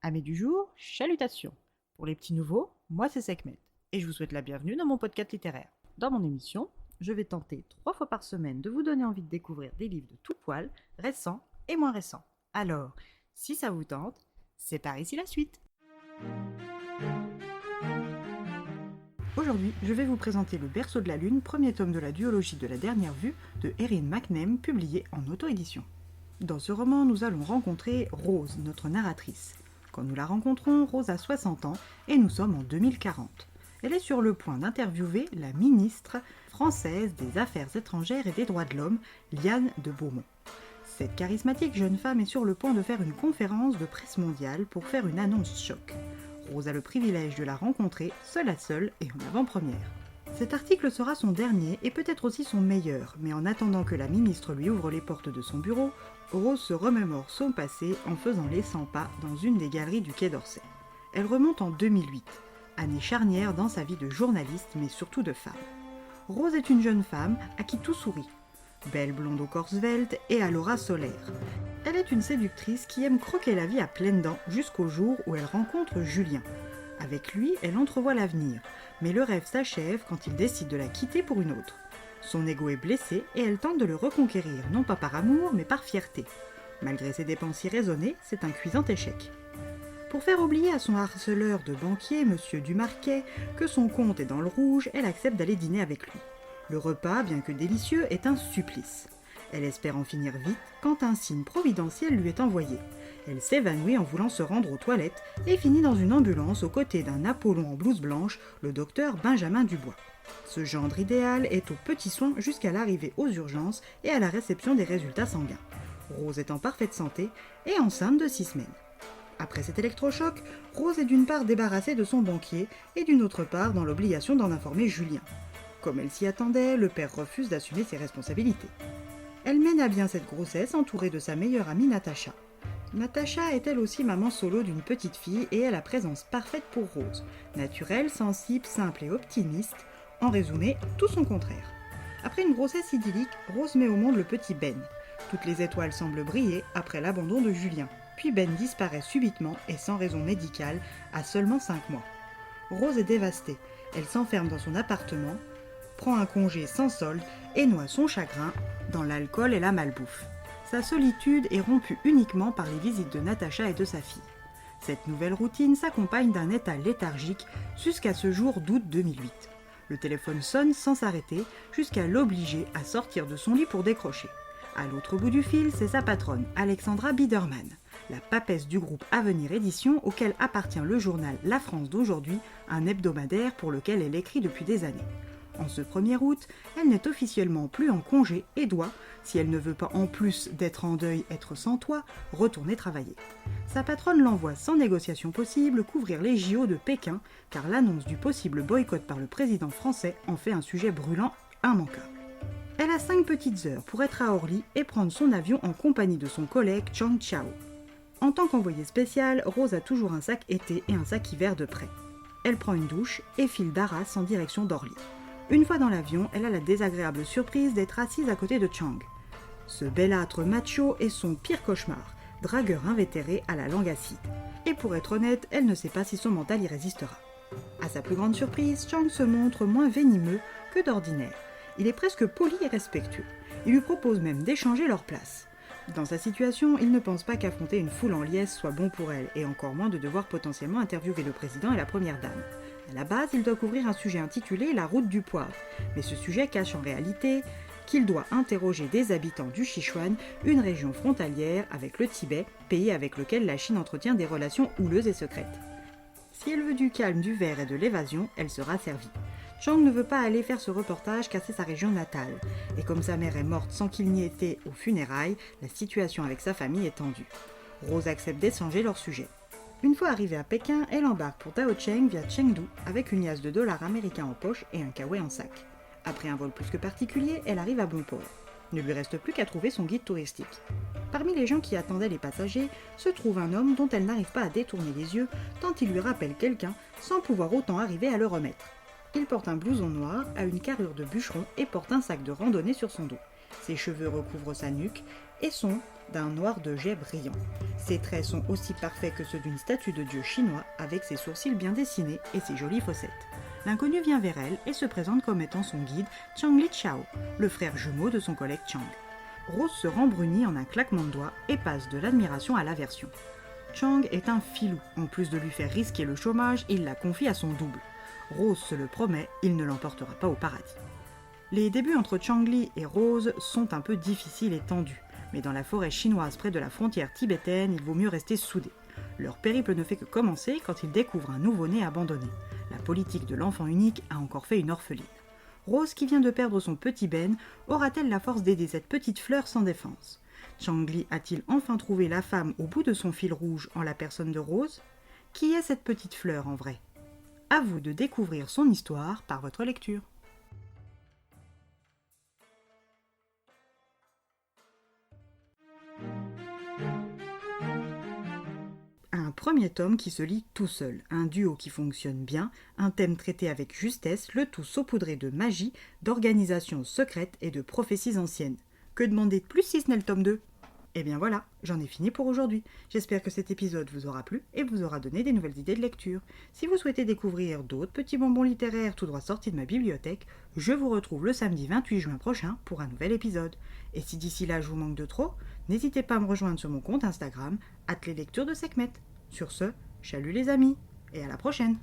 Amis du jour, chalutations. Pour les petits nouveaux, moi c'est Sekhmet, et je vous souhaite la bienvenue dans mon podcast littéraire. Dans mon émission, je vais tenter 3 fois par semaine de vous donner envie de découvrir des livres de tout poil, récents et moins récents. Alors, si ça vous tente, c'est par ici la suite. Aujourd'hui, je vais vous présenter Le Berceau de la Lune, premier tome de la duologie de la dernière vue de Erin McName, publié en auto-édition. Dans ce roman, nous allons rencontrer Rose, notre narratrice. Quand nous la rencontrons, Rose a 60 ans et nous sommes en 2040. Elle est sur le point d'interviewer la ministre française des Affaires étrangères et des droits de l'homme, Liane de Beaumont. Cette charismatique jeune femme est sur le point de faire une conférence de presse mondiale pour faire une annonce choc. Rose a le privilège de la rencontrer seule à seule et en avant-première. Cet article sera son dernier et peut-être aussi son meilleur, mais en attendant que la ministre lui ouvre les portes de son bureau, Rose se remémore son passé en faisant les 100 pas dans une des galeries du Quai d'Orsay. Elle remonte en 2008, année charnière dans sa vie de journaliste mais surtout de femme. Rose est une jeune femme à qui tout sourit. Belle blonde au corps svelte et à l'aura solaire. Elle est une séductrice qui aime croquer la vie à pleines dents jusqu'au jour où elle rencontre Julien. Avec lui, elle entrevoit l'avenir, mais le rêve s'achève quand il décide de la quitter pour une autre. Son ego est blessé et elle tente de le reconquérir, non pas par amour, mais par fierté. Malgré ses dépenses irraisonnées, c'est un cuisant échec. Pour faire oublier à son harceleur de banquier, Monsieur Dumarquet, que son compte est dans le rouge, elle accepte d'aller dîner avec lui. Le repas, bien que délicieux, est un supplice. Elle espère en finir vite quand un signe providentiel lui est envoyé. Elle s'évanouit en voulant se rendre aux toilettes et finit dans une ambulance aux côtés d'un Apollon en blouse blanche, le docteur Benjamin Dubois. Ce gendre idéal est aux petits soins jusqu'à l'arrivée aux urgences et à la réception des résultats sanguins. Rose est en parfaite santé et enceinte de 6 semaines. Après cet électrochoc, Rose est d'une part débarrassée de son banquier et d'une autre part dans l'obligation d'en informer Julien. Comme elle s'y attendait, le père refuse d'assumer ses responsabilités. Elle mène à bien cette grossesse entourée de sa meilleure amie Natacha. Natacha est elle aussi maman solo d'une petite fille et est la présence parfaite pour Rose. Naturelle, sensible, simple et optimiste, en résumé, tout son contraire. Après une grossesse idyllique, Rose met au monde le petit Ben. Toutes les étoiles semblent briller après l'abandon de Julien. Puis Ben disparaît subitement et sans raison médicale à seulement 5 mois. Rose est dévastée. Elle s'enferme dans son appartement, prend un congé sans solde et noie son chagrin dans l'alcool et la malbouffe. Sa solitude est rompue uniquement par les visites de Natacha et de sa fille. Cette nouvelle routine s'accompagne d'un état léthargique jusqu'à ce jour d'août 2008. Le téléphone sonne sans s'arrêter jusqu'à l'obliger à sortir de son lit pour décrocher. À l'autre bout du fil, c'est sa patronne, Alexandra Biderman, la papesse du groupe Avenir Éditions auquel appartient le journal La France d'aujourd'hui, un hebdomadaire pour lequel elle écrit depuis des années. En ce 1er août, elle n'est officiellement plus en congé et doit, si elle ne veut pas en plus d'être en deuil, être sans toit, retourner travailler. Sa patronne l'envoie sans négociation possible couvrir les JO de Pékin, car l'annonce du possible boycott par le président français en fait un sujet brûlant immanquable. Elle a 5 petites heures pour être à Orly et prendre son avion en compagnie de son collègue Chang Chao. En tant qu'envoyée spéciale, Rose a toujours un sac été et un sac hiver de prêt. Elle prend une douche et file d'Arras en direction d'Orly. Une fois dans l'avion, elle a la désagréable surprise d'être assise à côté de Chang. Ce belâtre macho est son pire cauchemar, dragueur invétéré à la langue acide. Et pour être honnête, elle ne sait pas si son mental y résistera. À sa plus grande surprise, Chang se montre moins venimeux que d'ordinaire. Il est presque poli et respectueux. Il lui propose même d'échanger leur place. Dans sa situation, il ne pense pas qu'affronter une foule en liesse soit bon pour elle, et encore moins de devoir potentiellement interviewer le président et la première dame. À la base, il doit couvrir un sujet intitulé « La route du poivre », mais ce sujet cache en réalité qu'il doit interroger des habitants du Sichuan, une région frontalière avec le Tibet, pays avec lequel la Chine entretient des relations houleuses et secrètes. Si elle veut du calme, du verre et de l'évasion, elle sera servie. Chang ne veut pas aller faire ce reportage car c'est sa région natale, et comme sa mère est morte sans qu'il n'y ait été aux funérailles, la situation avec sa famille est tendue. Rose accepte d'échanger leur sujet. Une fois arrivée à Pékin, elle embarque pour Daocheng via Chengdu avec une liasse de dollars américains en poche et un kawaii en sac. Après un vol plus que particulier, elle arrive à bon port. Ne lui reste plus qu'à trouver son guide touristique. Parmi les gens qui attendaient les passagers, se trouve un homme dont elle n'arrive pas à détourner les yeux tant il lui rappelle quelqu'un sans pouvoir autant arriver à le remettre. Il porte un blouson noir, a une carrure de bûcheron et porte un sac de randonnée sur son dos. Ses cheveux recouvrent sa nuque et sont d'un noir de jet brillant. Ses traits sont aussi parfaits que ceux d'une statue de dieu chinois, avec ses sourcils bien dessinés et ses jolies fossettes. L'inconnu vient vers elle et se présente comme étant son guide, Changli Chao, le frère jumeau de son collègue Chang. Rose se rembrunit en un claquement de doigts et passe de l'admiration à l'aversion. Chang est un filou, en plus de lui faire risquer le chômage, il la confie à son double. Rose se le promet, il ne l'emportera pas au paradis. Les débuts entre Changli et Rose sont un peu difficiles et tendus, mais dans la forêt chinoise près de la frontière tibétaine, il vaut mieux rester soudés. Leur périple ne fait que commencer quand ils découvrent un nouveau-né abandonné. La politique de l'enfant unique a encore fait une orpheline. Rose, qui vient de perdre son petit Ben, aura-t-elle la force d'aider cette petite fleur sans défense ? Changli a-t-il enfin trouvé la femme au bout de son fil rouge en la personne de Rose ? Qui est cette petite fleur en vrai ? À vous de découvrir son histoire par votre lecture. Un premier tome qui se lit tout seul, un duo qui fonctionne bien, un thème traité avec justesse, le tout saupoudré de magie, d'organisations secrètes et de prophéties anciennes. Que demander de plus si ce n'est le tome 2 ? Et bien voilà, j'en ai fini pour aujourd'hui. J'espère que cet épisode vous aura plu et vous aura donné des nouvelles idées de lecture. Si vous souhaitez découvrir d'autres petits bonbons littéraires tout droit sortis de ma bibliothèque, je vous retrouve le samedi 28 juin prochain pour un nouvel épisode. Et si d'ici là je vous manque de trop, n'hésitez pas à me rejoindre sur mon compte Instagram, @leslectures de Sekhmet. Sur ce, chalut les amis, et à la prochaine!